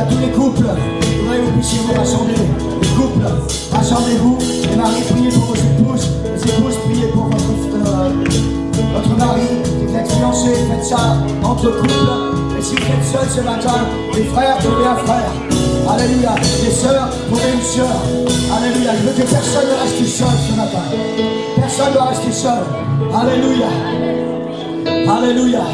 Alléluia, tous les couples, je voudrais que vous puissiez vous rassembler. Les couples, rassemblez-vous. Les maris, priez pour vos épouses. Les épouses, priez pour votre mari. Si vous êtes fiancés, faites ça entre couples. Et si vous êtes seuls ce matin, les frères, trouvez un frère. Alléluia, les sœurs, trouvez une sœur. Alléluia, je veux que personne ne reste seul ce matin. Personne ne doit rester seul. Alléluia. Alléluia.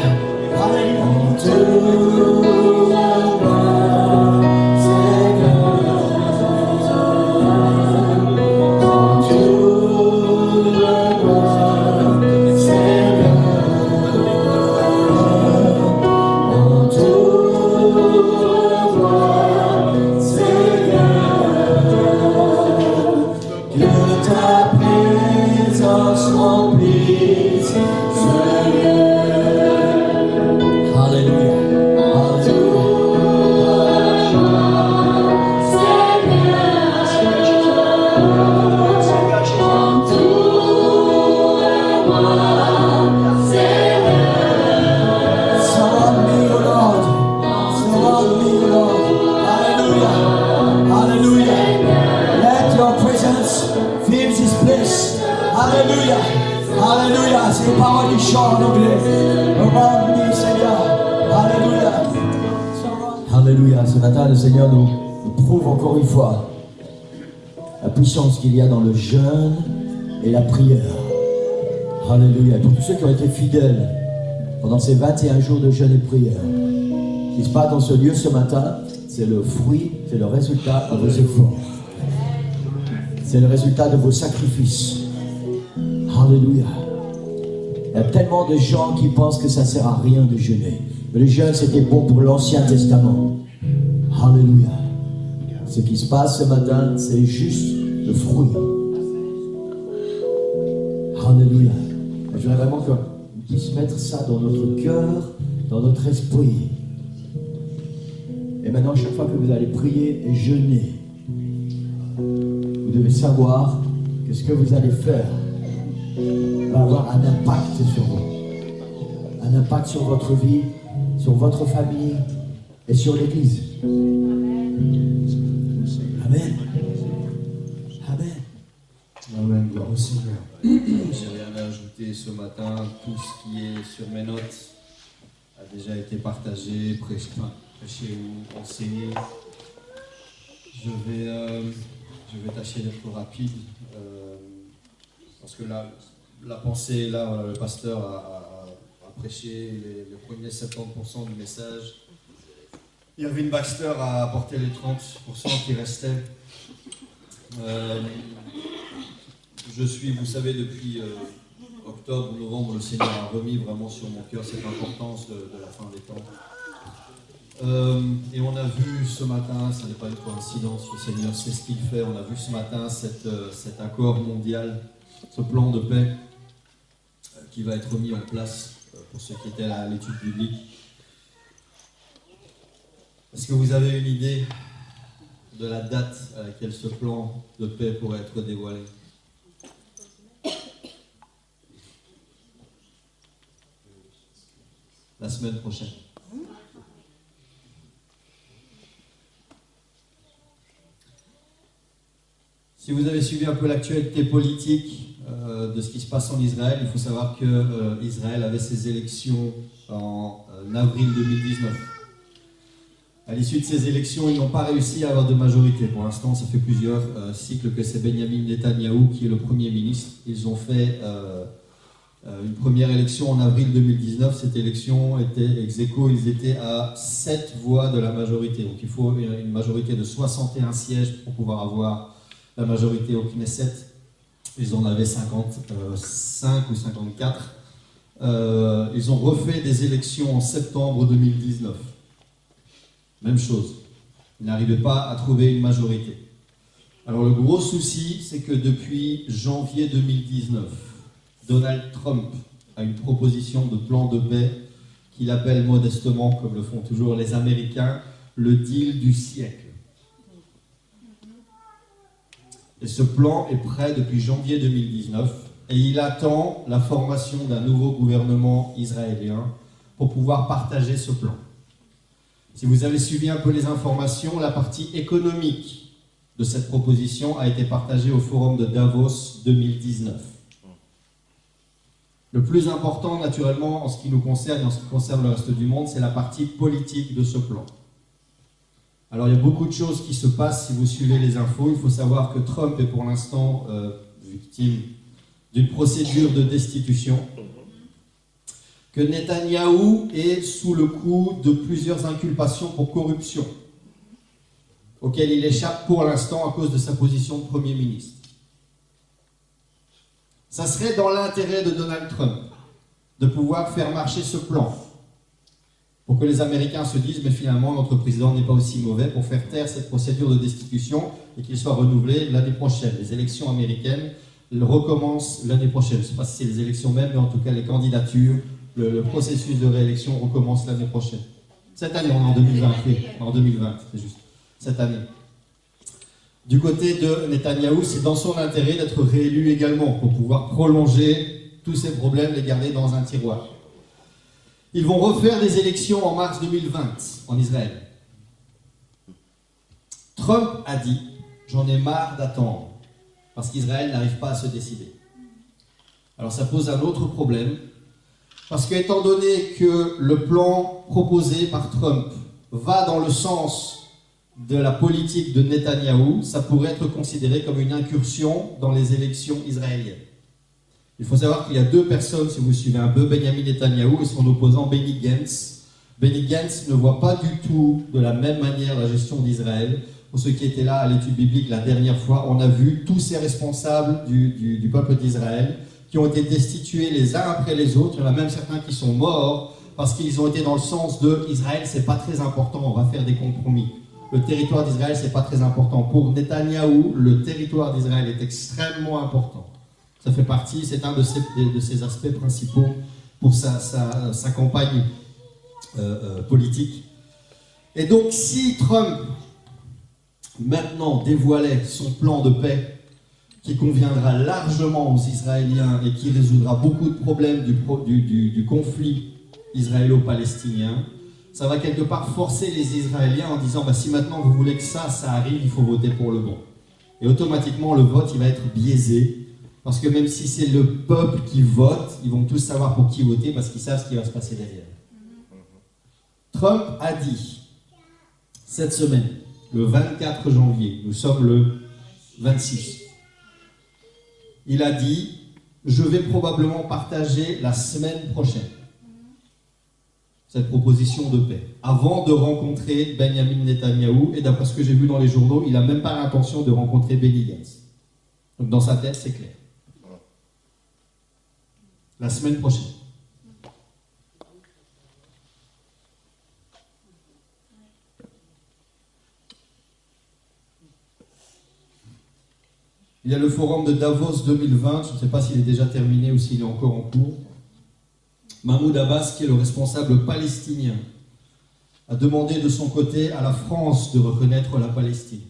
Alléluia, c'est les paroles du chant en anglais. Around me, Seigneur. Alléluia. Alléluia, ce matin, le Seigneur nous prouve encore une fois la puissance qu'il y a dans le jeûne et la prière. Alléluia. Pour tous ceux qui ont été fidèles pendant ces 21 jours de jeûne et prière, ce qui se passe dans ce lieu ce matin, c'est le fruit, c'est le résultat de vos efforts. C'est le résultat de vos sacrifices. Alléluia. Il y a tellement de gens qui pensent que ça ne sert à rien de jeûner. Mais le jeûne, c'était bon pour l'Ancien Testament. Alléluia. Ce qui se passe ce matin, c'est juste le fruit. Alléluia. Je voudrais vraiment qu'on puisse mettre ça dans notre cœur, dans notre esprit. Et maintenant, chaque fois que vous allez prier et jeûner, vous devez savoir que ce que vous allez faire va avoir un impact sur vous. Un impact sur votre vie, sur votre famille et sur l'Église. Amen. Amen. Amen. Gloire au Seigneur. J'ai rien à ajouter ce matin. Tout ce qui est sur mes notes a déjà été partagé, prêché ou enseigné. Je vais tâcher d'être rapide. Parce que la pensée, là, le pasteur a prêché les premiers 70% du message. Irving Baxter a apporté les 30% qui restaient. Je suis, vous savez, depuis octobre ou novembre, le Seigneur a remis vraiment sur mon cœur cette importance de la fin des temps. Et on a vu ce matin, ça n'est pas une coïncidence, le Seigneur sait ce qu'il fait. On a vu ce matin cet accord mondial, ce plan de paix qui va être mis en place pour ceux qui étaient à l'étude biblique. Est-ce que vous avez une idée de la date à laquelle ce plan de paix pourrait être dévoilé? La semaine prochaine. Si vous avez suivi un peu l'actualité politique de ce qui se passe en Israël, il faut savoir que Israël avait ses élections en avril 2019. À l'issue de ces élections, ils n'ont pas réussi à avoir de majorité. Pour l'instant, ça fait plusieurs cycles que c'est Benjamin Netanyahou qui est le Premier ministre. Ils ont fait une première élection en avril 2019. Cette élection était ex aequo, ils étaient à 7 voix de la majorité. Donc il faut une majorité de 61 sièges pour pouvoir avoir la majorité au Knesset. Ils en avaient 55 ou 54. Ils ont refait des élections en septembre 2019. Même chose. Ils n'arrivaient pas à trouver une majorité. Alors le gros souci, c'est que depuis janvier 2019, Donald Trump a une proposition de plan de paix qu'il appelle modestement, comme le font toujours les Américains, le deal du siècle. Et ce plan est prêt depuis janvier 2019 et il attend la formation d'un nouveau gouvernement israélien pour pouvoir partager ce plan. Si vous avez suivi un peu les informations, la partie économique de cette proposition a été partagée au forum de Davos 2019. Le plus important, naturellement, en ce qui nous concerne et en ce qui concerne le reste du monde, c'est la partie politique de ce plan. Alors, il y a beaucoup de choses qui se passent si vous suivez les infos. Il faut savoir que Trump est pour l'instant victime d'une procédure de destitution, que Netanyahou est sous le coup de plusieurs inculpations pour corruption, auxquelles il échappe pour l'instant à cause de sa position de Premier ministre. Ça serait dans l'intérêt de Donald Trump de pouvoir faire marcher ce plan pour que les Américains se disent mais finalement notre président n'est pas aussi mauvais, pour faire taire cette procédure de destitution et qu'il soit renouvelé l'année prochaine. Les élections américaines recommencent l'année prochaine. Je ne sais pas si c'est les élections même, mais en tout cas les candidatures, le processus de réélection recommence l'année prochaine. Cette année, on est en 2020, oui, en 2020, c'est juste, cette année. Du côté de Netanyahou, c'est dans son intérêt d'être réélu également, pour pouvoir prolonger tous ces problèmes, les garder dans un tiroir. Ils vont refaire des élections en mars 2020 en Israël. Trump a dit « J'en ai marre d'attendre » parce qu'Israël n'arrive pas à se décider. Alors ça pose un autre problème, parce qu'étant donné que le plan proposé par Trump va dans le sens de la politique de Netanyahou, ça pourrait être considéré comme une incursion dans les élections israéliennes. Il faut savoir qu'il y a deux personnes, si vous suivez un peu, Benjamin Netanyahou et son opposant Benny Gantz. Benny Gantz ne voit pas du tout de la même manière la gestion d'Israël. Pour ceux qui étaient là à l'étude biblique la dernière fois, on a vu tous ces responsables du peuple d'Israël qui ont été destitués les uns après les autres. Il y en a même certains qui sont morts parce qu'ils ont été dans le sens de Israël, c'est pas très important, on va faire des compromis. Le territoire d'Israël, c'est pas très important. Pour Netanyahou, le territoire d'Israël est extrêmement important. Ça fait partie, c'est un de ses aspects principaux pour sa campagne politique. Et donc, si Trump, maintenant, dévoilait son plan de paix, qui conviendra largement aux Israéliens et qui résoudra beaucoup de problèmes du conflit israélo-palestinien, ça va quelque part forcer les Israéliens en disant bah, si maintenant vous voulez que ça arrive, il faut voter pour le bon. Et automatiquement, le vote, il va être biaisé, parce que même si c'est le peuple qui vote, ils vont tous savoir pour qui voter, parce qu'ils savent ce qui va se passer derrière. Trump a dit, cette semaine, le 24 janvier, nous sommes le 26, il a dit, je vais probablement partager la semaine prochaine cette proposition de paix, avant de rencontrer Benjamin Netanyahou, et d'après ce que j'ai vu dans les journaux, il n'a même pas l'intention de rencontrer Benny Gantz. Donc dans sa tête, c'est clair. La semaine prochaine. Il y a le forum de Davos 2020, je ne sais pas s'il est déjà terminé ou s'il est encore en cours. Mahmoud Abbas, qui est le responsable palestinien, a demandé de son côté à la France de reconnaître la Palestine.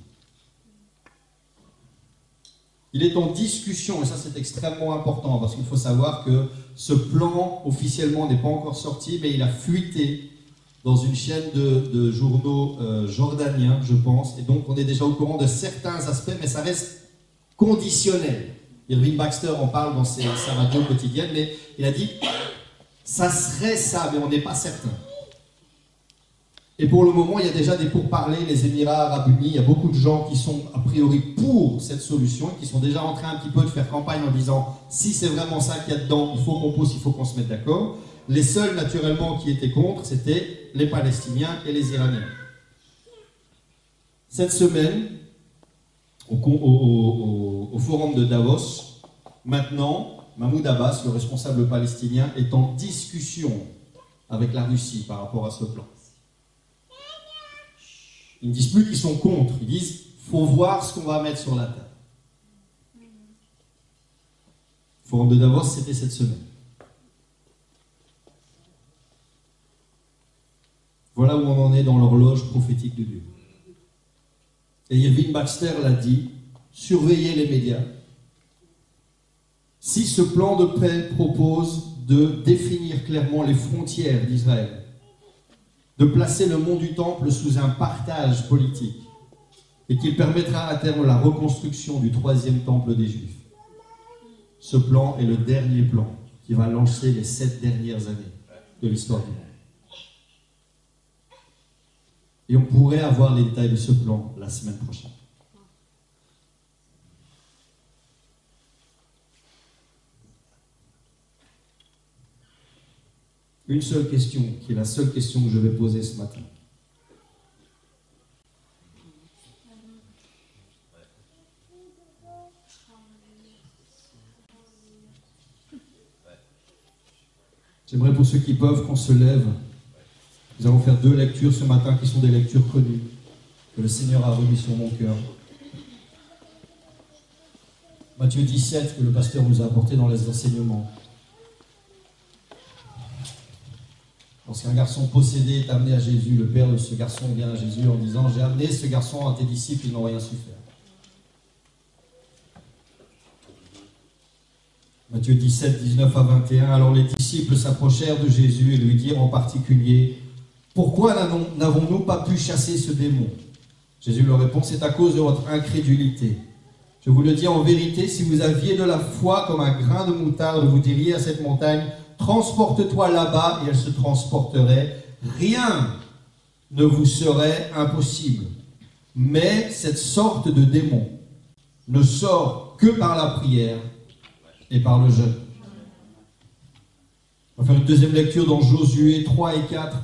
Il est en discussion, et ça c'est extrêmement important, parce qu'il faut savoir que ce plan officiellement n'est pas encore sorti, mais il a fuité dans une chaîne de journaux jordaniens, je pense, et donc on est déjà au courant de certains aspects, mais ça reste conditionnel. Irving Baxter en parle dans sa radio quotidienne, mais il a dit ça serait ça, mais on n'est pas certain. Et pour le moment, il y a déjà des pourparlers, les Émirats Arabes Unis, il y a beaucoup de gens qui sont a priori pour cette solution, qui sont déjà en train un petit peu de faire campagne en disant si c'est vraiment ça qu'il y a dedans, il faut qu'on pousse, il faut qu'on se mette d'accord. Les seuls, naturellement, qui étaient contre, c'était les Palestiniens et les Iraniens. Cette semaine, au forum de Davos, maintenant, Mahmoud Abbas, le responsable palestinien, est en discussion avec la Russie par rapport à ce plan. Ils ne disent plus qu'ils sont contre, ils disent « faut voir ce qu'on va mettre sur la table ». Le forum de Davos, c'était cette semaine. Voilà où on en est dans l'horloge prophétique de Dieu. Et Irving Baxter l'a dit, surveillez les médias. Si ce plan de paix propose de définir clairement les frontières d'Israël, de placer le mont du Temple sous un partage politique et qu'il permettra à terme la reconstruction du troisième temple des Juifs. Ce plan est le dernier plan qui va lancer les 7 dernières années de l'histoire du monde. Et on pourrait avoir les détails de ce plan la semaine prochaine. Une seule question, qui est la seule question que je vais poser ce matin. J'aimerais pour ceux qui peuvent qu'on se lève. Nous allons faire 2 lectures ce matin qui sont des lectures connues, que le Seigneur a remis sur mon cœur. Matthieu 17, que le pasteur nous a apporté dans les enseignements. Lorsqu'un garçon possédé est amené à Jésus, le père de ce garçon vient à Jésus en disant « J'ai amené ce garçon à tes disciples, ils n'ont rien su faire. » Matthieu 17, 19 à 21. Alors les disciples s'approchèrent de Jésus et lui dirent en particulier « Pourquoi n'avons-nous pas pu chasser ce démon ?» Jésus leur répond « C'est à cause de votre incrédulité. Je vous le dis en vérité, si vous aviez de la foi comme un grain de moutarde, vous diriez à cette montagne « Transporte-toi là-bas » et elle se transporterait. Rien ne vous serait impossible. Mais cette sorte de démon ne sort que par la prière et par le jeûne. On va faire une deuxième lecture dans Josué 3 et 4.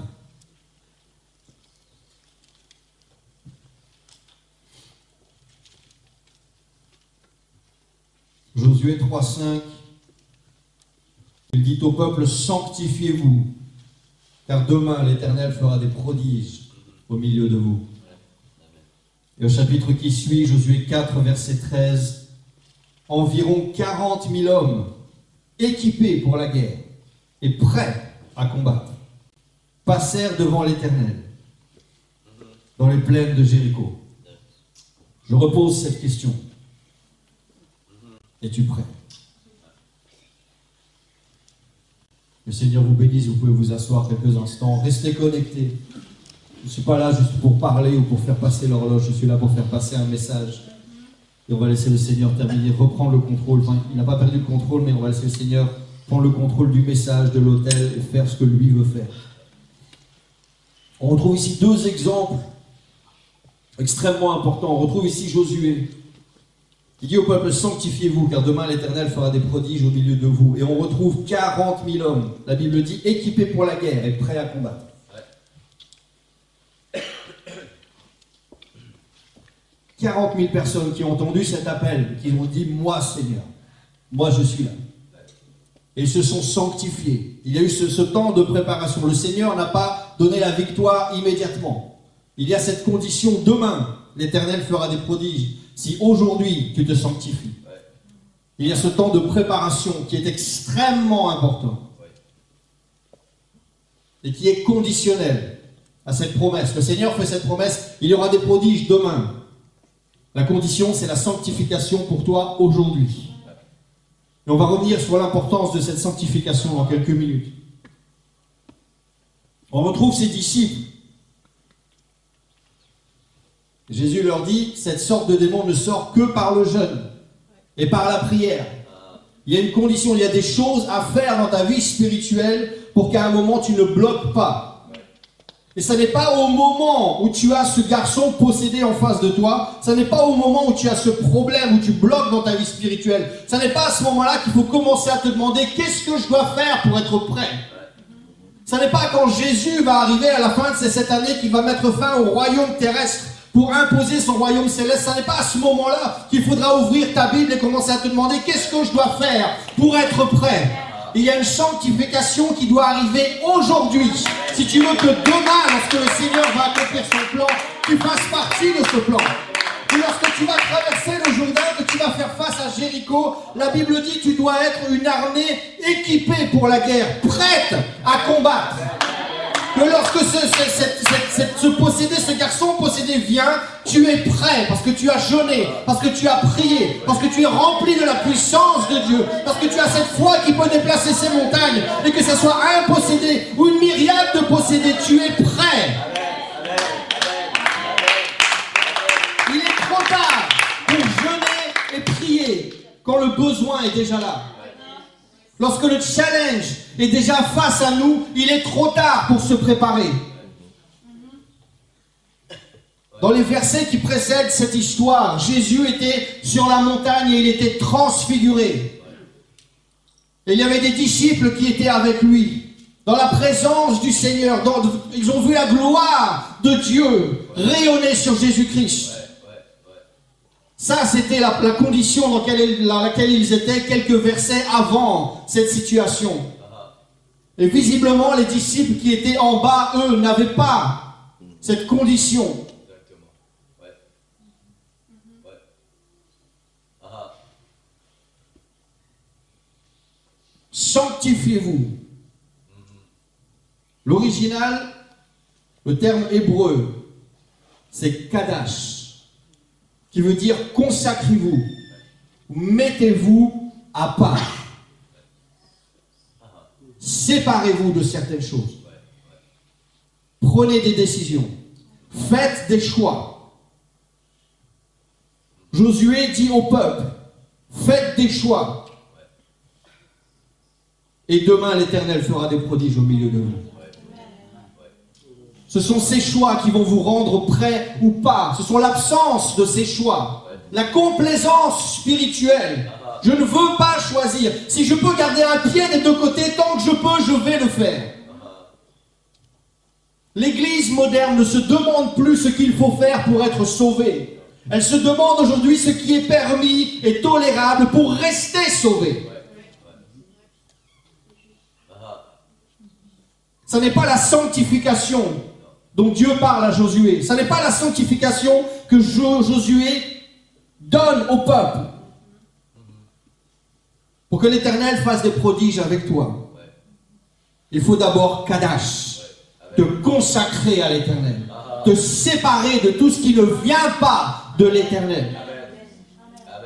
Josué 3, 5. Il dit au peuple, sanctifiez-vous, car demain l'Éternel fera des prodiges au milieu de vous. Et au chapitre qui suit, Josué 4, verset 13, environ 40 000 hommes équipés pour la guerre et prêts à combattre passèrent devant l'Éternel dans les plaines de Jéricho. Je repose cette question. Es-tu prêt? Le Seigneur vous bénisse, vous pouvez vous asseoir quelques instants. Restez connectés. Je ne suis pas là juste pour parler ou pour faire passer l'horloge, je suis là pour faire passer un message. Et on va laisser le Seigneur terminer, reprendre le contrôle. Enfin, il n'a pas perdu le contrôle, mais on va laisser le Seigneur prendre le contrôle du message, de l'autel et faire ce que lui veut faire. On retrouve ici 2 exemples extrêmement importants. On retrouve ici Josué, qui dit au peuple, sanctifiez-vous, car demain l'Éternel fera des prodiges au milieu de vous. Et on retrouve 40 000 hommes, la Bible dit, équipés pour la guerre et prêts à combattre. 40 000 personnes qui ont entendu cet appel, qui ont dit, moi Seigneur, moi je suis là. Et ils se sont sanctifiés. Il y a eu ce temps de préparation. Le Seigneur n'a pas donné la victoire immédiatement. Il y a cette condition, demain, l'Éternel fera des prodiges. Si aujourd'hui tu te sanctifies, il y a ce temps de préparation qui est extrêmement important et qui est conditionnel à cette promesse. Le Seigneur fait cette promesse, il y aura des prodiges demain. La condition, c'est la sanctification pour toi aujourd'hui. Et on va revenir sur l'importance de cette sanctification dans quelques minutes. On retrouve ces disciples. Jésus leur dit, cette sorte de démon ne sort que par le jeûne et par la prière. Il y a une condition, il y a des choses à faire dans ta vie spirituelle pour qu'à un moment tu ne bloques pas. Et ce n'est pas au moment où tu as ce garçon possédé en face de toi, ce n'est pas au moment où tu as ce problème, où tu bloques dans ta vie spirituelle, ce n'est pas à ce moment-là qu'il faut commencer à te demander qu'est-ce que je dois faire pour être prêt. Ce n'est pas quand Jésus va arriver à la fin de cette année qu'il va mettre fin au royaume terrestre pour imposer son royaume céleste. Ce n'est pas à ce moment-là qu'il faudra ouvrir ta Bible et commencer à te demander qu'est-ce que je dois faire pour être prêt. Il y a une sanctification qui doit arriver aujourd'hui. Si tu veux que demain, lorsque le Seigneur va accomplir son plan, tu fasses partie de ce plan. Et lorsque tu vas traverser le Jourdain, que tu vas faire face à Jéricho, la Bible dit que tu dois être une armée équipée pour la guerre, prête à combattre. Que lorsque ce garçon possédé viens, tu es prêt, parce que tu as jeûné, parce que tu as prié, parce que tu es rempli de la puissance de Dieu, parce que tu as cette foi qui peut déplacer ces montagnes, et que ce soit un possédé ou une myriade de possédés, tu es prêt. Il est trop tard pour jeûner et prier quand le besoin est déjà là. Lorsque le challenge est déjà face à nous, il est trop tard pour se préparer. Dans les versets qui précèdent cette histoire, Jésus était sur la montagne et il était transfiguré. Et il y avait des disciples qui étaient avec lui, dans la présence du Seigneur. Ils ont vu la gloire de Dieu rayonner sur Jésus-Christ. Ça, c'était la condition dans laquelle ils étaient quelques versets avant cette situation. Et visiblement, les disciples qui étaient en bas, eux, n'avaient pas cette condition. Sanctifiez-vous. L'original, le terme hébreu, c'est Kadash, qui veut dire consacrez-vous, mettez-vous à part. Séparez-vous de certaines choses. Prenez des décisions. Faites des choix. Josué dit au peuple, faites des choix. Et demain, l'Éternel fera des prodiges au milieu de vous. Ce sont ces choix qui vont vous rendre prêts ou pas. Ce sont l'absence de ces choix. La complaisance spirituelle. Je ne veux pas choisir. Si je peux garder un pied des deux côtés, tant que je peux, je vais le faire. L'Église moderne ne se demande plus ce qu'il faut faire pour être sauvé. Elle se demande aujourd'hui ce qui est permis et tolérable pour rester sauvé. Ce n'est pas la sanctification dont Dieu parle à Josué. Ce n'est pas la sanctification que Josué donne au peuple. Pour que l'Éternel fasse des prodiges avec toi, il faut d'abord Kadash, te consacrer à l'Éternel, te séparer de tout ce qui ne vient pas de l'Éternel.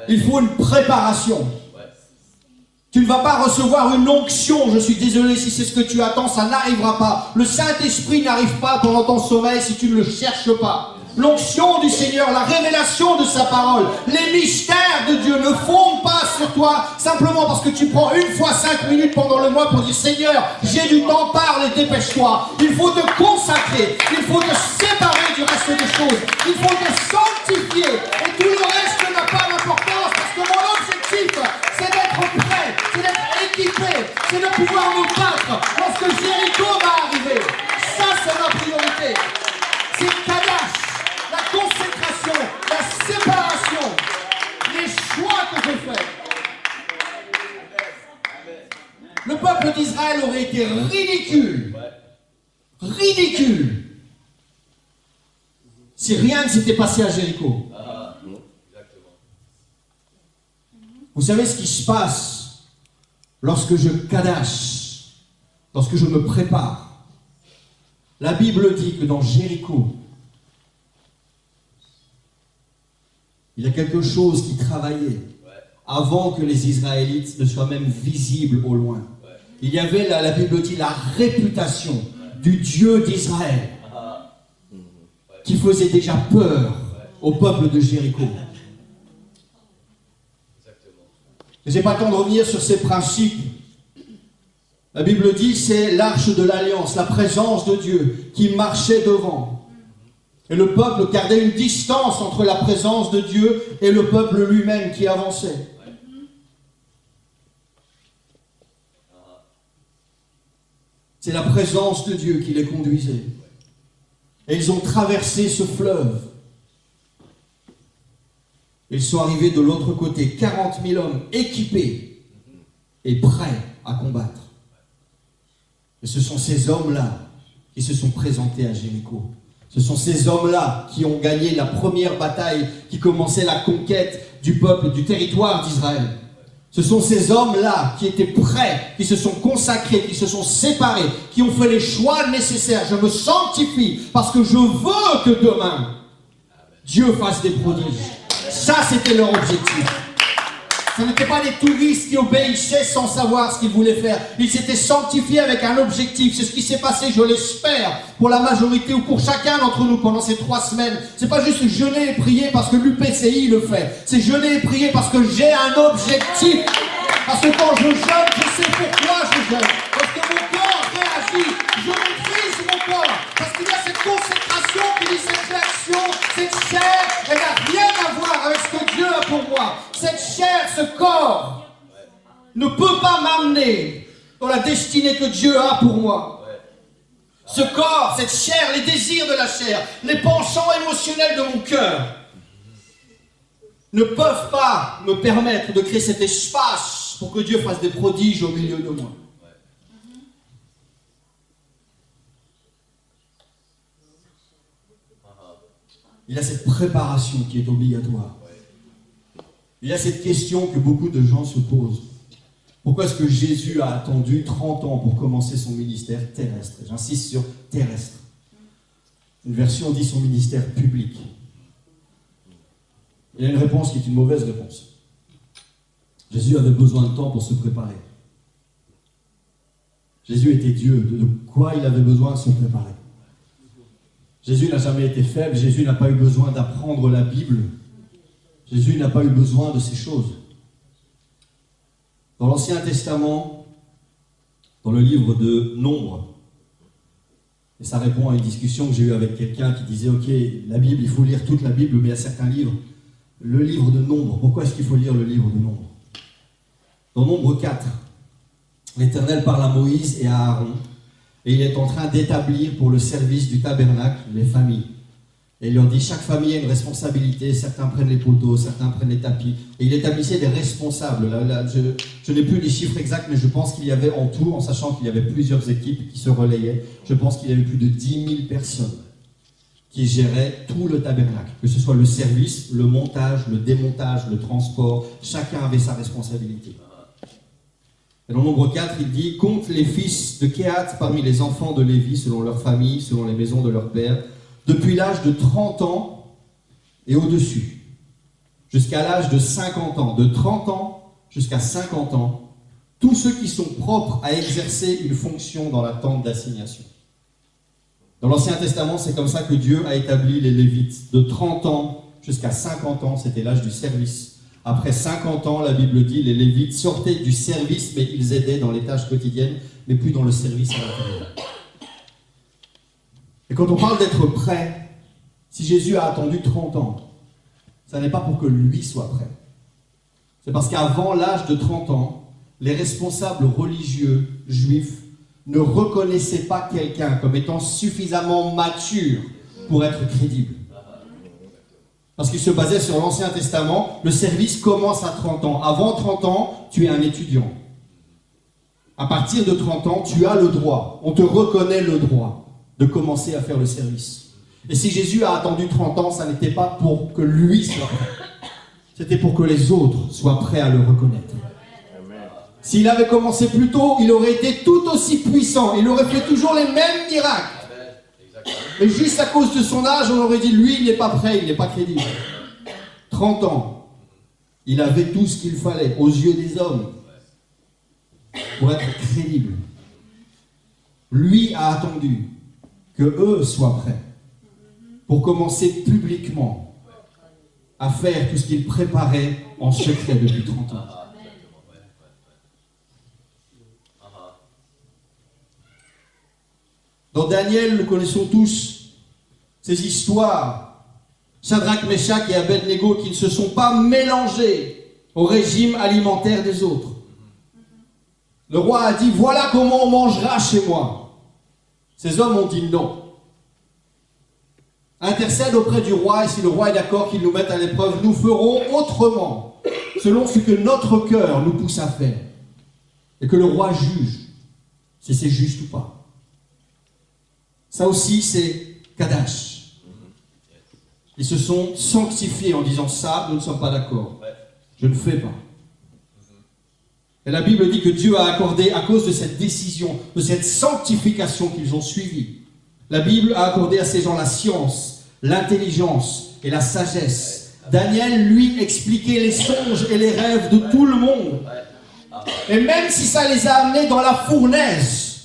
Il faut une préparation. Tu ne vas pas recevoir une onction, je suis désolé si c'est ce que tu attends, ça n'arrivera pas. Le Saint-Esprit n'arrive pas pendant ton sommeil si tu ne le cherches pas. L'onction du Seigneur, la révélation de sa parole, les mystères de Dieu ne fondent pas sur toi simplement parce que tu prends une fois 5 minutes pendant le mois pour dire Seigneur, j'ai du temps, parle et dépêche-toi. Il faut te consacrer, il faut te séparer du reste des choses, il faut te sanctifier et tout le reste n'a pas d'importance parce que mon objectif c'est d'être prêt, c'est d'être équipé, c'est de pouvoir me battre lorsque Jéricho va arriver. Ça c'est ma priorité. C'est Kadash. La consécration, la séparation, les choix que je fais. Le peuple d'Israël aurait été ridicule, si rien ne s'était passé à Jéricho. Vous savez ce qui se passe lorsque je Kadash, lorsque je me prépare. La Bible dit que dans Jéricho, il y a quelque chose qui travaillait avant que les Israélites ne soient même visibles au loin. Il y avait, la Bible dit, la réputation du Dieu d'Israël qui faisait déjà peur au peuple de Jéricho. Je n'ai pas le temps de revenir sur ces principes. La Bible dit c'est l'arche de l'alliance, la présence de Dieu qui marchait devant. Et le peuple gardait une distance entre la présence de Dieu et le peuple lui-même qui avançait. C'est la présence de Dieu qui les conduisait. Et ils ont traversé ce fleuve. Ils sont arrivés de l'autre côté, 40 000 hommes équipés et prêts à combattre. Et ce sont ces hommes-là qui se sont présentés à Jéricho. Ce sont ces hommes-là qui ont gagné la première bataille qui commençait la conquête du peuple, du territoire d'Israël. Ce sont ces hommes-là qui étaient prêts, qui se sont consacrés, qui se sont séparés, qui ont fait les choix nécessaires. Je me sanctifie parce que je veux que demain, Dieu fasse des prodiges. Ça, c'était leur objectif. Ce n'étaient pas des touristes qui obéissaient sans savoir ce qu'ils voulaient faire. Ils s'étaient sanctifiés avec un objectif. C'est ce qui s'est passé, je l'espère, pour la majorité ou pour chacun d'entre nous pendant ces 3 semaines. C'est pas juste jeûner et prier parce que l'UPCI le fait. C'est jeûner et prier parce que j'ai un objectif. Parce que quand je jeûne, je sais pourquoi je jeûne. Parce que mon corps réagit. Je maîtrise mon corps. Parce qu'il y a cette consécration qui dit cette réaction, cette chair, elle n'a rien à voir avec ce que Dieu a pour moi. Cette chair, ce corps, ne peut pas m'amener dans la destinée que Dieu a pour moi. Ce corps, cette chair, les désirs de la chair, les penchants émotionnels de mon cœur ne peuvent pas me permettre de créer cet espace pour que Dieu fasse des prodiges au milieu de moi. Il y a cette préparation qui est obligatoire. Il y a cette question que beaucoup de gens se posent. Pourquoi est-ce que Jésus a attendu 30 ans pour commencer son ministère terrestre? J'insiste sur terrestre. Une version dit son ministère public. Il y a une réponse qui est une mauvaise réponse. Jésus avait besoin de temps pour se préparer. Jésus était Dieu. De quoi il avait besoin de se préparer? Jésus n'a jamais été faible. Jésus n'a pas eu besoin d'apprendre la Bible. Jésus n'a pas eu besoin de ces choses. Dans l'Ancien Testament, dans le livre de Nombre, et ça répond à une discussion que j'ai eue avec quelqu'un qui disait « Ok, la Bible, il faut lire toute la Bible, mais il y a certains livres. Le livre de Nombre, pourquoi est-ce qu'il faut lire le livre de Nombre ?» Dans Nombre 4, l'Éternel parle à Moïse et à Aaron, et il est en train d'établir pour le service du tabernacle les familles. Et il leur dit, chaque famille a une responsabilité, certains prennent les poteaux, certains prennent les tapis. Et il établissait des responsables. Là, je n'ai plus les chiffres exacts, mais je pense qu'il y avait en tout, en sachant qu'il y avait plusieurs équipes qui se relayaient, je pense qu'il y avait plus de 10 000 personnes qui géraient tout le tabernacle. Que ce soit le service, le montage, le démontage, le transport, chacun avait sa responsabilité. Et dans Nombre 4, il dit, compte les fils de Kehat parmi les enfants de Lévi, selon leur famille, selon les maisons de leur père, depuis l'âge de 30 ans et au-dessus, jusqu'à l'âge de 50 ans, de 30 ans jusqu'à 50 ans, tous ceux qui sont propres à exercer une fonction dans la tente d'assignation. Dans l'Ancien Testament, c'est comme ça que Dieu a établi les Lévites. De 30 ans jusqu'à 50 ans, c'était l'âge du service. Après 50 ans, la Bible dit, les Lévites sortaient du service, mais ils aidaient dans les tâches quotidiennes, mais plus dans le service à l'intérieur. Et quand on parle d'être prêt, si Jésus a attendu 30 ans, ça n'est pas pour que lui soit prêt. C'est parce qu'avant l'âge de 30 ans, les responsables religieux juifs ne reconnaissaient pas quelqu'un comme étant suffisamment mature pour être crédible. Parce qu'ils se basaient sur l'Ancien Testament, le service commence à 30 ans. Avant 30 ans, tu es un étudiant. À partir de 30 ans, tu as le droit, on te reconnaît le droit de commencer à faire le service. Et si Jésus a attendu 30 ans, ça n'était pas pour que lui soit prêt. C'était pour que les autres soient prêts à le reconnaître. S'il avait commencé plus tôt, il aurait été tout aussi puissant. Il aurait fait toujours les mêmes miracles. Mais juste à cause de son âge, on aurait dit, lui, il n'est pas prêt, il n'est pas crédible. 30 ans, il avait tout ce qu'il fallait aux yeux des hommes pour être crédible. Lui a attendu que eux soient prêts pour commencer publiquement à faire tout ce qu'ils préparaient en secret depuis 30 ans. Dans Daniel, nous connaissons tous ces histoires. Shadrach, Meshach et Abednego qui ne se sont pas mélangés au régime alimentaire des autres. Le roi a dit, voilà comment on mangera chez moi. Ces hommes ont dit non. Intercède auprès du roi et si le roi est d'accord qu'il nous mette à l'épreuve, nous ferons autrement, selon ce que notre cœur nous pousse à faire. Et que le roi juge si c'est juste ou pas. Ça aussi, c'est Kadash. Ils se sont sanctifiés en disant ça, nous ne sommes pas d'accord. Je ne fais pas. Et la Bible dit que Dieu a accordé, à cause de cette décision, de cette sanctification qu'ils ont suivie, la Bible a accordé à ces gens la science, l'intelligence et la sagesse. Daniel, lui, expliquait les songes et les rêves de tout le monde. Et même si ça les a amenés dans la fournaise,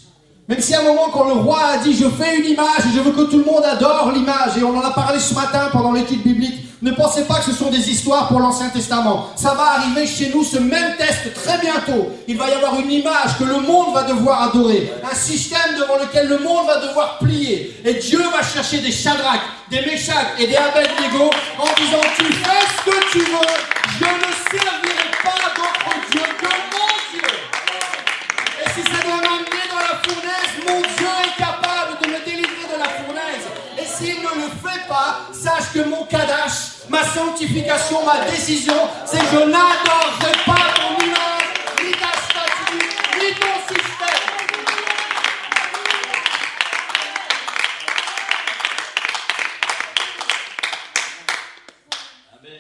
même si à un moment quand le roi a dit « je fais une image et je veux que tout le monde adore l'image » et on en a parlé ce matin pendant l'étude biblique, ne pensez pas que ce sont des histoires pour l'Ancien Testament. Ça va arriver chez nous, ce même test, très bientôt. Il va y avoir une image que le monde va devoir adorer. Un système devant lequel le monde va devoir plier. Et Dieu va chercher des Shadrach, des Meshach et des Abednego en disant « tu fais ce que tu veux, je ne servirai pas d'autre Dieu que mon Dieu. » Et si ça doit m'amener dans la fournaise, mon Dieu est capable de me délivrer de la fournaise. Et s'il ne le fait pas, sache que mon Kadash, ma sanctification, ma décision, c'est que je n'adorerai pas ton image, ni ta statue, ni ton système.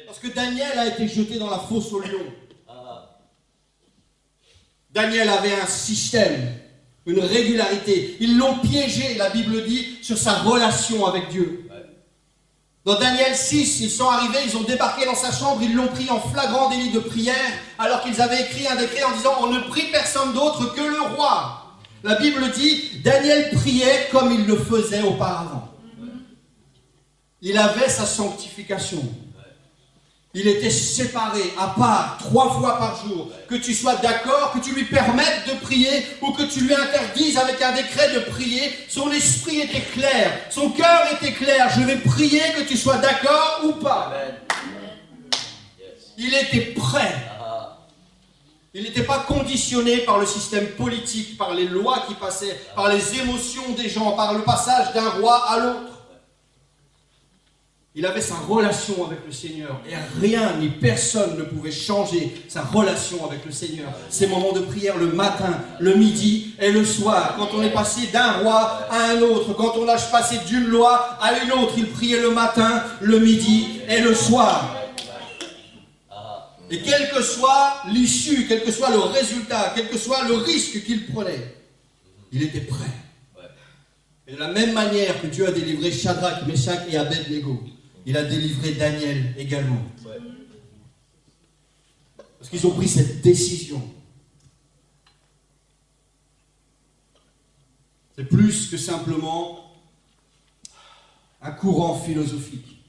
Parce que Daniel a été jeté dans la fosse au lion. Daniel avait un système, une régularité. Ils l'ont piégé, la Bible dit, sur sa relation avec Dieu. Dans Daniel 6, ils sont arrivés, ils ont débarqué dans sa chambre, ils l'ont pris en flagrant délit de prière, alors qu'ils avaient écrit un décret en disant « on ne prie personne d'autre que le roi ». La Bible dit « Daniel priait comme il le faisait auparavant ». Il avait sa sanctification. Il était séparé, à part, 3 fois par jour. Que tu sois d'accord, que tu lui permettes de prier ou que tu lui interdises avec un décret de prier, son esprit était clair, son cœur était clair. Je vais prier que tu sois d'accord ou pas. Il était prêt. Il n'était pas conditionné par le système politique, par les lois qui passaient, par les émotions des gens, par le passage d'un roi à l'autre. Il avait sa relation avec le Seigneur et rien ni personne ne pouvait changer sa relation avec le Seigneur. Ces moments de prière le matin, le midi et le soir. Quand on est passé d'un roi à un autre, quand on a passé d'une loi à une autre, il priait le matin, le midi et le soir. Et quelle que soit l'issue, quel que soit le résultat, quel que soit le risque qu'il prenait, il était prêt. Et de la même manière que Dieu a délivré Shadrach, Meshach et Abednego, il a délivré Daniel également. Parce qu'ils ont pris cette décision. C'est plus que simplement un courant philosophique.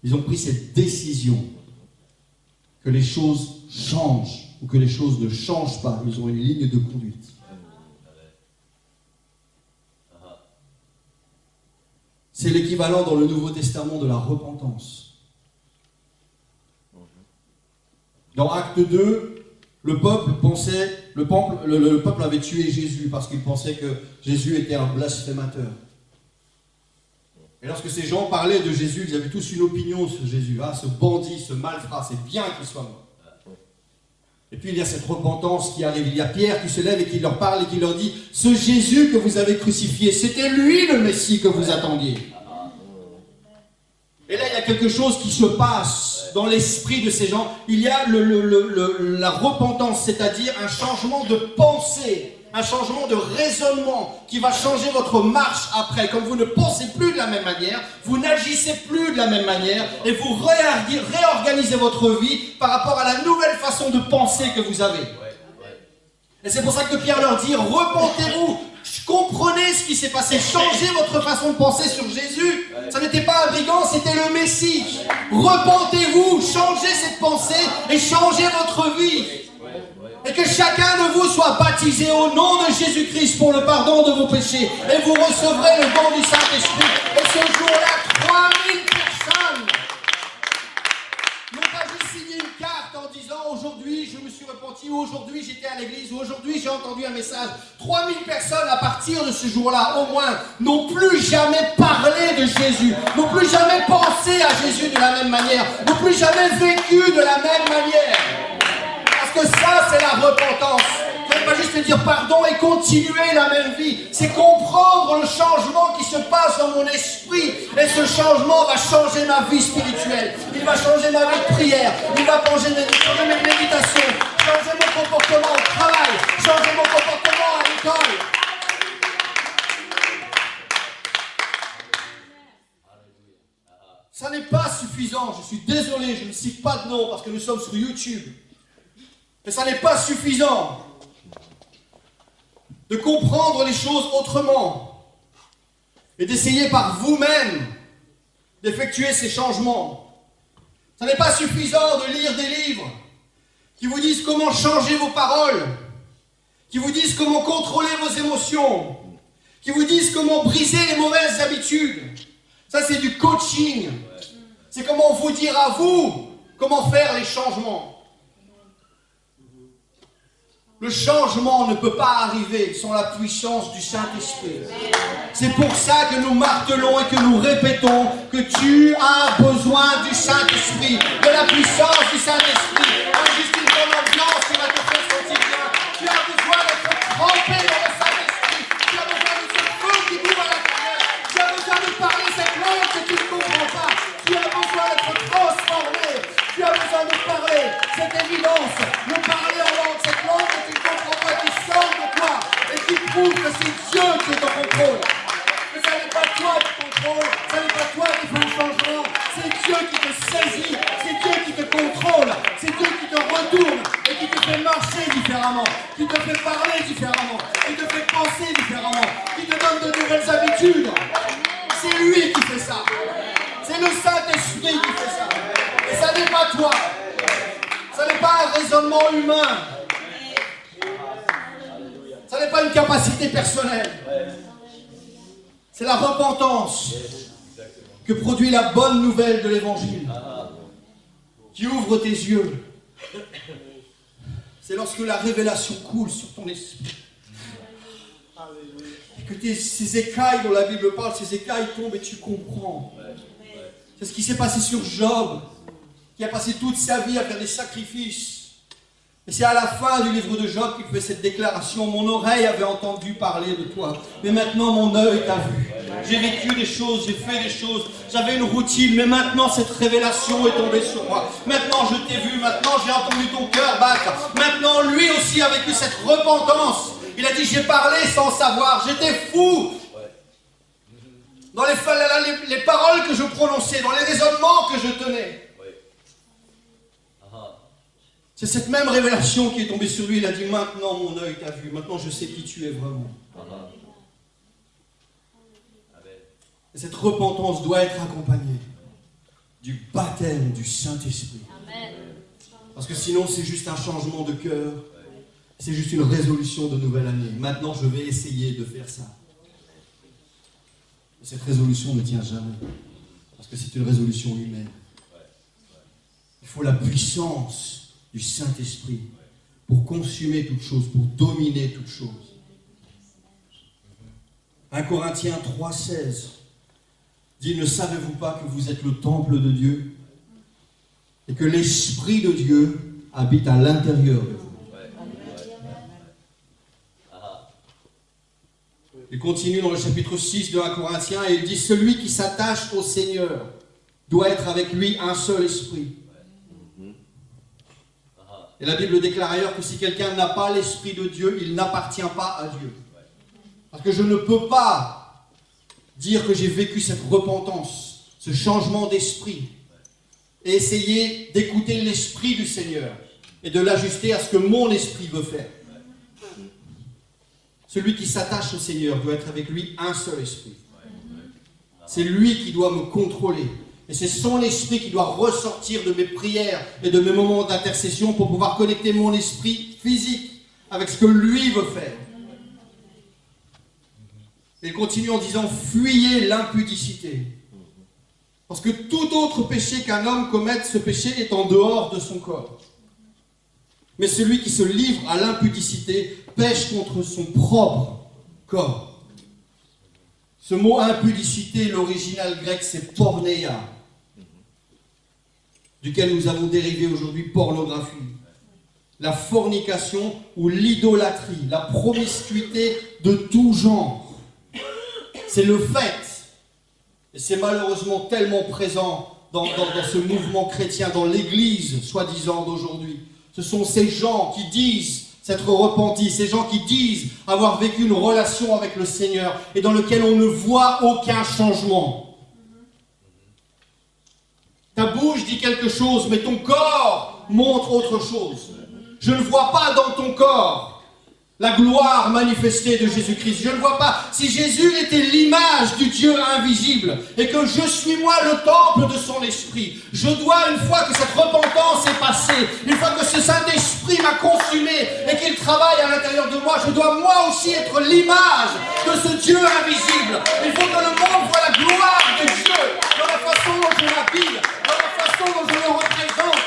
Ils ont pris cette décision que les choses changent ou que les choses ne changent pas. Ils ont une ligne de conduite. C'est l'équivalent dans le Nouveau Testament de la repentance. Dans Acte 2, le peuple avait tué Jésus parce qu'il pensait que Jésus était un blasphémateur. Et lorsque ces gens parlaient de Jésus, ils avaient tous une opinion sur Jésus. Ah, ce bandit, ce malfrat, c'est bien qu'il soit mort. Et puis il y a cette repentance qui arrive. Il y a Pierre qui se lève et qui leur parle et qui leur dit « Ce Jésus que vous avez crucifié, c'était lui le Messie que vous attendiez. » Et là, il y a quelque chose qui se passe dans l'esprit de ces gens. Il y a la repentance, c'est-à-dire un changement de pensée, un changement de raisonnement qui va changer votre marche après. Comme vous ne pensez plus de la même manière, vous n'agissez plus de la même manière et vous réorganisez votre vie par rapport à la nouvelle façon de penser que vous avez. Et c'est pour ça que Pierre leur dit, repentez-vous, comprenez ce qui s'est passé, changez votre façon de penser sur Jésus. Ça n'était pas un brigand, c'était le Messie. Repentez-vous, changez cette pensée et changez votre vie. Et que chacun de vous soit baptisé au nom de Jésus-Christ pour le pardon de vos péchés. Et vous recevrez le don du Saint-Esprit. Et ce jour-là, 3000 personnes n'ont pas juste signé une carte en disant aujourd'hui je me suis repenti, ou aujourd'hui j'étais à l'église, ou aujourd'hui j'ai entendu un message. 3000 personnes à partir de ce jour-là, au moins, n'ont plus jamais parlé de Jésus, n'ont plus jamais pensé à Jésus de la même manière, n'ont plus jamais vécu de la même manière. Parce que ça, c'est la repentance. Ce n'est pas juste dire pardon et continuer la même vie. C'est comprendre le changement qui se passe dans mon esprit. Et ce changement va changer ma vie spirituelle. Il va changer ma vie de prière. Il va changer mes méditations. Changer mon comportement au travail. Changer mon comportement à l'école. ça n'est pas suffisant. Je suis désolé, je ne cite pas de nom parce que nous sommes sur YouTube. Mais ça n'est pas suffisant de comprendre les choses autrement et d'essayer par vous-même d'effectuer ces changements. Ça n'est pas suffisant de lire des livres qui vous disent comment changer vos paroles, qui vous disent comment contrôler vos émotions, qui vous disent comment briser les mauvaises habitudes. Ça, c'est du coaching. C'est comment vous dire à vous comment faire les changements. Le changement ne peut pas arriver sans la puissance du Saint-Esprit. C'est pour ça que nous martelons et que nous répétons que tu as besoin du Saint-Esprit, de la puissance du Saint-Esprit. Pas juste une bonne ambiance qui va te faire sentir bien. Tu as besoin d'être trempé dans le Saint-Esprit. Tu as besoin de ce feu qui boue à l'intérieur. Tu as besoin de parler cette langue que tu ne comprends pas. Tu as besoin d'être transformé. Tu as besoin de parler cette évidence, de parler en langue, cette langue que tu ne comprends pas, qui sort de toi et qui prouve que c'est Dieu qui est en contrôle. Que ça n'est pas toi qui contrôle, ça n'est pas toi qui fais le changement, c'est Dieu qui te saisit, c'est Dieu qui te contrôle, c'est Dieu qui te retourne et qui te fait marcher différemment, qui te fait parler différemment, qui te fait penser différemment, qui te donne de nouvelles habitudes. C'est lui qui fait ça. C'est le Saint-Esprit qui fait ça. Et ça n'est pas toi. Ça n'est pas un raisonnement humain. Ça n'est pas une capacité personnelle. C'est la repentance que produit la bonne nouvelle de l'Évangile, qui ouvre tes yeux. C'est lorsque la révélation coule sur ton esprit. Et que ces écailles dont la Bible parle, ces écailles tombent et tu comprends. C'est ce qui s'est passé sur Job, qui a passé toute sa vie à faire des sacrifices. Et c'est à la fin du livre de Job qu'il fait cette déclaration. Mon oreille avait entendu parler de toi, mais maintenant mon œil t'a vu. J'ai vécu des choses, j'ai fait des choses, j'avais une routine, mais maintenant cette révélation est tombée sur moi. Maintenant je t'ai vu, maintenant j'ai entendu ton cœur battre. Maintenant lui aussi a vécu cette repentance. Il a dit j'ai parlé sans savoir, j'étais fou. Dans les paroles que je prononçais, dans les raisonnements que je tenais. C'est cette même révélation qui est tombée sur lui. Il a dit maintenant mon œil t'a vu, maintenant je sais qui tu es vraiment. Et cette repentance doit être accompagnée du baptême du Saint-Esprit. Parce que sinon c'est juste un changement de cœur, c'est juste une résolution de nouvelle année. Maintenant je vais essayer de faire ça. Et cette résolution ne tient jamais, parce que c'est une résolution humaine. Il faut la puissance du Saint-Esprit pour consumer toute chose, pour dominer toute chose. 1 Corinthiens 3,16 dit « Ne savez-vous pas que vous êtes le temple de Dieu et que l'Esprit de Dieu habite à l'intérieur de vous ?» Il continue dans le chapitre 6 de 1 Corinthiens et il dit « Celui qui s'attache au Seigneur doit être avec lui un seul esprit. » Et la Bible déclare ailleurs que si quelqu'un n'a pas l'Esprit de Dieu, il n'appartient pas à Dieu. Parce que je ne peux pas dire que j'ai vécu cette repentance, ce changement d'esprit, et essayer d'écouter l'Esprit du Seigneur et de l'ajuster à ce que mon esprit veut faire. Celui qui s'attache au Seigneur doit être avec lui un seul esprit. C'est lui qui doit me contrôler. Et c'est son esprit qui doit ressortir de mes prières et de mes moments d'intercession pour pouvoir connecter mon esprit physique avec ce que lui veut faire. Et il continue en disant « Fuyez l'impudicité. » Parce que tout autre péché qu'un homme commette, ce péché est en dehors de son corps. Mais celui qui se livre à l'impudicité pêche contre son propre corps. Ce mot impudicité, l'original grec, c'est porneia, duquel nous avons dérivé aujourd'hui pornographie. La fornication ou l'idolâtrie, la promiscuité de tout genre. C'est le fait, et c'est malheureusement tellement présent dans ce mouvement chrétien, dans l'église soi-disant d'aujourd'hui. Ce sont ces gens qui disent s'être repentis, ces gens qui disent avoir vécu une relation avec le Seigneur et dans lequel on ne voit aucun changement. bouche dit quelque chose, mais ton corps montre autre chose. Je ne vois pas dans ton corps la gloire manifestée de Jésus-Christ. Je ne vois pas. Si Jésus était l'image du Dieu invisible et que je suis moi le temple de son esprit, je dois, une fois que cette repentance est passée, une fois que ce Saint-Esprit m'a consumé et qu'il travaille à l'intérieur de moi, je dois moi aussi être l'image de ce Dieu invisible. Il faut que le monde voit la gloire de Dieu dans la façon dont je m'habille, dans la façon dont je le représente.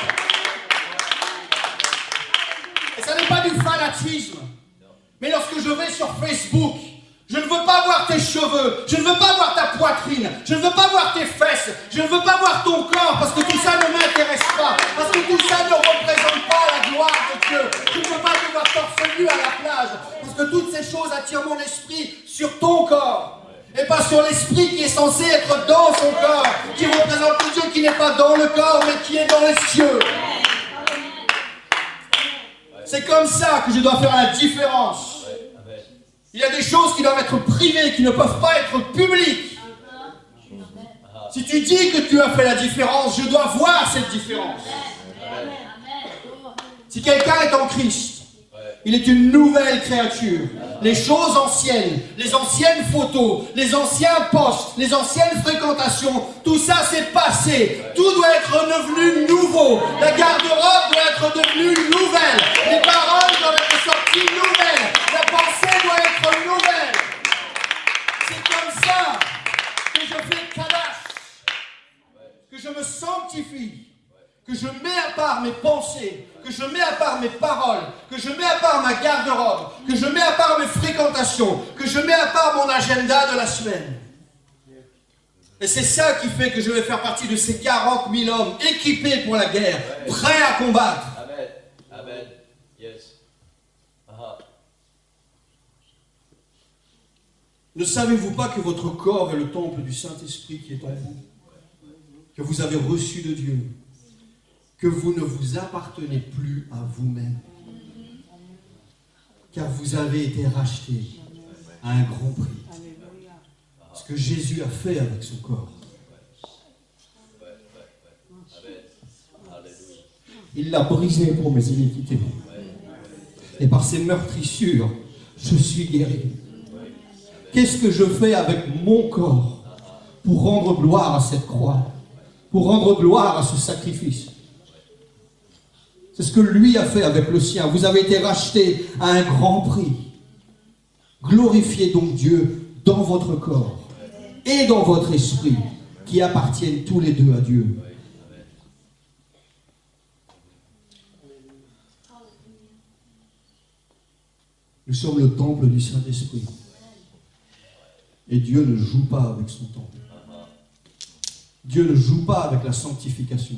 Et ça n'est pas du fanatisme. Mais lorsque je vais sur Facebook, je ne veux pas voir tes cheveux, je ne veux pas voir ta poitrine, je ne veux pas voir tes fesses, je ne veux pas voir ton corps, parce que tout ça ne m'intéresse pas, parce que tout ça ne représente pas la gloire de Dieu. Je ne veux pas te voir torse nu à la plage, parce que toutes ces choses attirent mon esprit sur ton corps, et pas sur l'esprit qui est censé être dans son corps, qui représente le Dieu qui n'est pas dans le corps, mais qui est dans les cieux. C'est comme ça que je dois faire la différence. Il y a des choses qui doivent être privées, qui ne peuvent pas être publiques. Si tu dis que tu as fait la différence, je dois voir cette différence. Si quelqu'un est en Christ, il est une nouvelle créature. Les choses anciennes, les anciennes photos, les anciens posts, les anciennes fréquentations, tout ça c'est passé. Tout doit être devenu nouveau. La garde-robe doit être devenue nouvelle. Les paroles doivent être sorties nouvelles. La pensée doit être nouvelle. C'est comme ça que je fais Kadash, que je me sanctifie, que je mets à part mes pensées, que je mets à part mes paroles, que je mets à part ma garde-robe, que je mets à part mes fréquentations, que je mets à part mon agenda de la semaine. Et c'est ça qui fait que je vais faire partie de ces 40 000 hommes équipés pour la guerre, prêts à combattre. Amen. Amen. Yes. Ne savez-vous pas que votre corps est le temple du Saint-Esprit qui est en vous, que vous avez reçu de Dieu, que vous ne vous appartenez plus à vous-même, car vous avez été rachetés à un grand prix. Ce que Jésus a fait avec son corps. Il l'a brisé pour mes iniquités. Et par ses meurtrissures, je suis guéri. Qu'est-ce que je fais avec mon corps pour rendre gloire à cette croix, pour rendre gloire à ce sacrifice? C'est ce que lui a fait avec le sien. Vous avez été rachetés à un grand prix. Glorifiez donc Dieu dans votre corps et dans votre esprit, qui appartiennent tous les deux à Dieu. Nous sommes le temple du Saint-Esprit. Et Dieu ne joue pas avec son temple. Dieu ne joue pas avec la sanctification.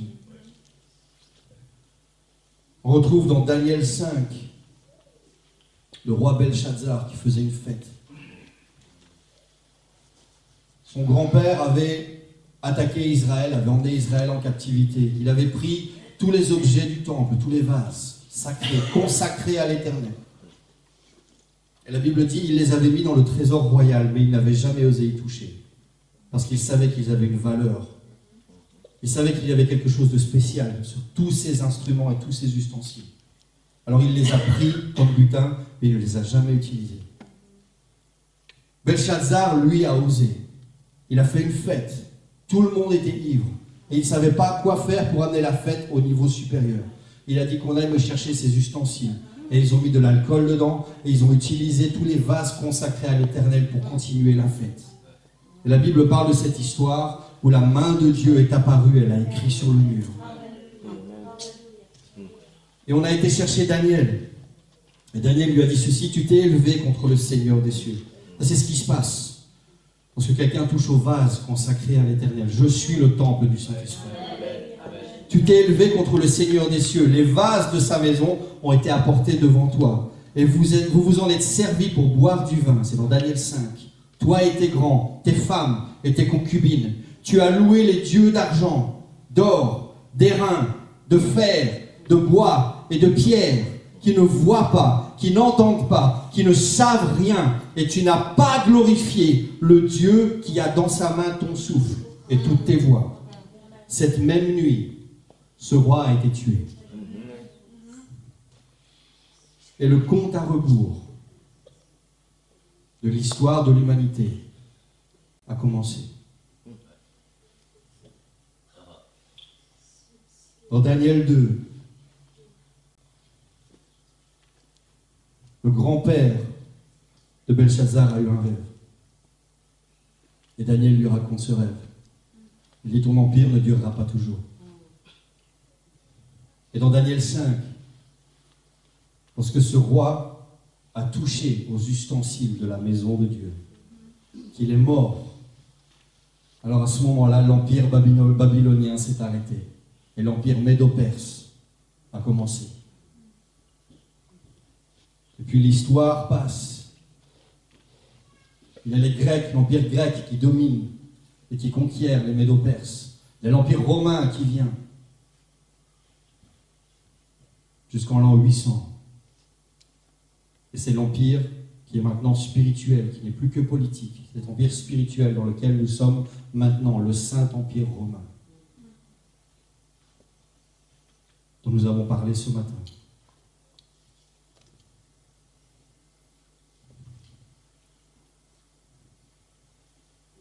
On retrouve dans Daniel 5 le roi Belshazzar qui faisait une fête. Son grand-père avait attaqué Israël, avait emmené Israël en captivité. Il avait pris tous les objets du temple, tous les vases sacrés, consacrés à l'Éternel. Et la Bible dit qu'il les avait mis dans le trésor royal, mais il n'avait jamais osé y toucher, parce qu'il savait qu'ils avaient une valeur. Il savait qu'il y avait quelque chose de spécial sur tous ces instruments et tous ces ustensiles. Alors il les a pris comme butin, mais il ne les a jamais utilisés. Belshazzar, lui, a osé. Il a fait une fête. Tout le monde était ivre. Et il ne savait pas quoi faire pour amener la fête au niveau supérieur. Il a dit qu'on aille me chercher ses ustensiles. Et ils ont mis de l'alcool dedans, et ils ont utilisé tous les vases consacrés à l'Éternel pour continuer la fête. Et la Bible parle de cette histoire où la main de Dieu est apparue, elle a écrit sur le mur. Et on a été chercher Daniel. Et Daniel lui a dit ceci: tu t'es élevé contre le Seigneur des cieux. C'est ce qui se passe lorsque quelqu'un touche au vase consacré à l'Éternel. Je suis le temple du Saint-Esprit. Tu t'es élevé contre le Seigneur des cieux. Les vases de sa maison ont été apportés devant toi. Et vous vous en êtes servis pour boire du vin. C'est dans Daniel 5. Toi et tes grands, tes femmes et tes concubines. Tu as loué les dieux d'argent, d'or, d'airain, de fer, de bois et de pierre, qui ne voient pas, qui n'entendent pas, qui ne savent rien. Et tu n'as pas glorifié le Dieu qui a dans sa main ton souffle et toutes tes voix. Cette même nuit, ce roi a été tué. Et le compte à rebours de l'histoire de l'humanité a commencé. Dans Daniel 2, le grand-père de Belshazzar a eu un rêve. Et Daniel lui raconte ce rêve. Il dit, ton empire ne durera pas toujours. Et dans Daniel 5, lorsque ce roi a touché aux ustensiles de la maison de Dieu, qu'il est mort, alors à ce moment-là, l'empire babylonien s'est arrêté. Et l'empire médo-perse a commencé. Et puis l'histoire passe. Il y a les Grecs, l'empire grec qui domine et qui conquiert les Médo-Perses. Il y a l'empire romain qui vient. Jusqu'en l'an 800. Et c'est l'empire qui est maintenant spirituel, qui n'est plus que politique. C'est l'empire spirituel dans lequel nous sommes maintenant, le Saint-Empire romain, dont nous avons parlé ce matin.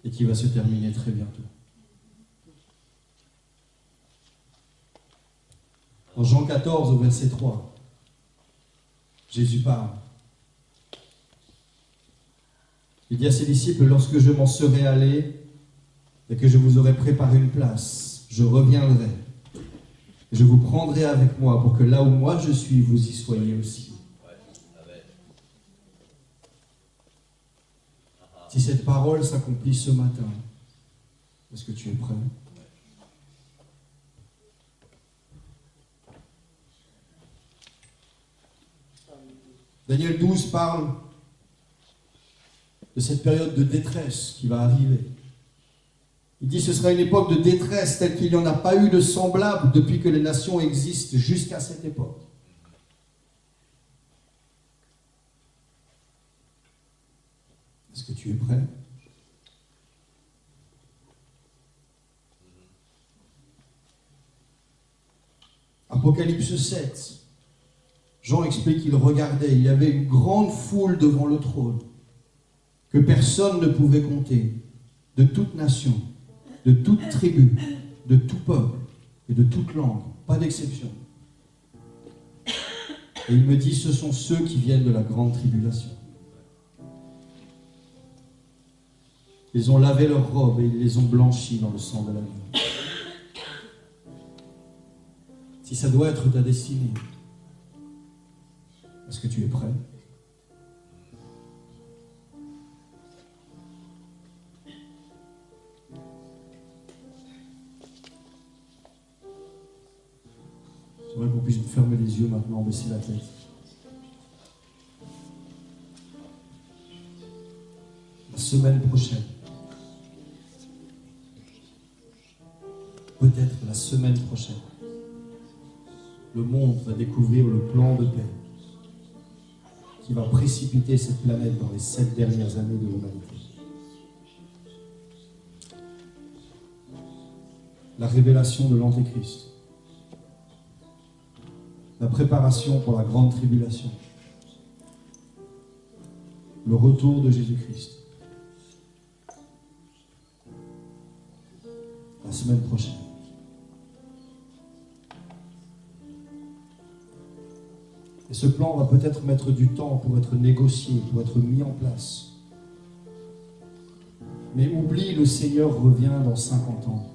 Et qui va se terminer très bientôt. En Jean 14, au verset 3, Jésus parle. Il dit à ses disciples, lorsque je m'en serai allé et que je vous aurai préparé une place, je reviendrai. Je vous prendrai avec moi pour que là où moi je suis, vous y soyez aussi. Si cette parole s'accomplit ce matin, est-ce que tu es prêt? Daniel 12 parle de cette période de détresse qui va arriver. Il dit que ce sera une époque de détresse telle qu'il n'y en a pas eu de semblable depuis que les nations existent jusqu'à cette époque. Est-ce que tu es prêt? Apocalypse 7. Jean explique qu'il regardait, il y avait une grande foule devant le trône que personne ne pouvait compter, de toute nation, de toute tribu, de tout peuple et de toute langue, pas d'exception. Et il me dit, ce sont ceux qui viennent de la grande tribulation. Ils ont lavé leurs robes et ils les ont blanchies dans le sang de l'agneau. Si ça doit être ta destinée, est-ce que tu es prêt? J'aimerais qu'on puisse fermer les yeux maintenant, baisser la tête. La semaine prochaine, peut-être la semaine prochaine, le monde va découvrir le plan de paix qui va précipiter cette planète dans les 7 dernières années de l'humanité. La révélation de l'Antéchrist, la préparation pour la grande tribulation, le retour de Jésus-Christ. La semaine prochaine. Et ce plan va peut-être mettre du temps pour être négocié, pour être mis en place. Mais oublie, le Seigneur revient dans 50 ans.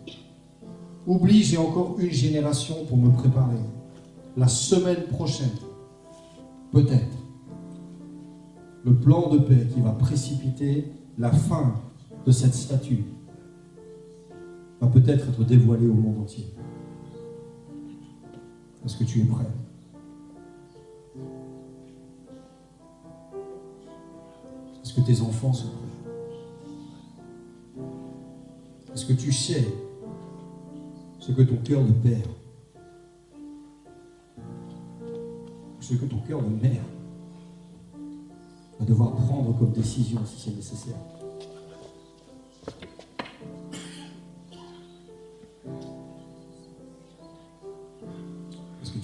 Oublie, j'ai encore une génération pour me préparer. La semaine prochaine, peut-être, le plan de paix qui va précipiter la fin de cette statue va peut-être être dévoilé au monde entier. Est-ce que tu es prêt? Est-ce que tes enfants sont prêts? Est-ce que tu sais ce que ton cœur de père, ce que ton cœur de mère va devoir prendre comme décision si c'est nécessaire?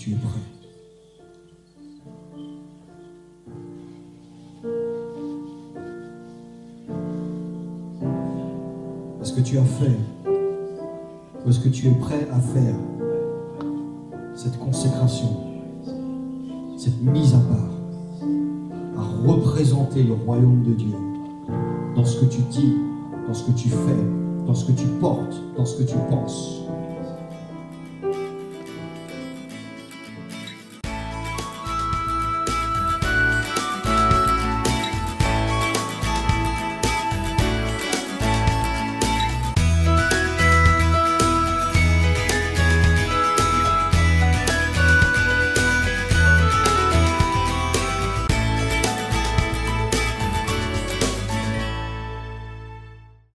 tu es prêt? Est-ce que tu as fait, ou est-ce que tu es prêt à faire cette consécration, cette mise à part, à représenter le royaume de Dieu dans ce que tu dis, dans ce que tu fais, dans ce que tu portes, dans ce que tu penses?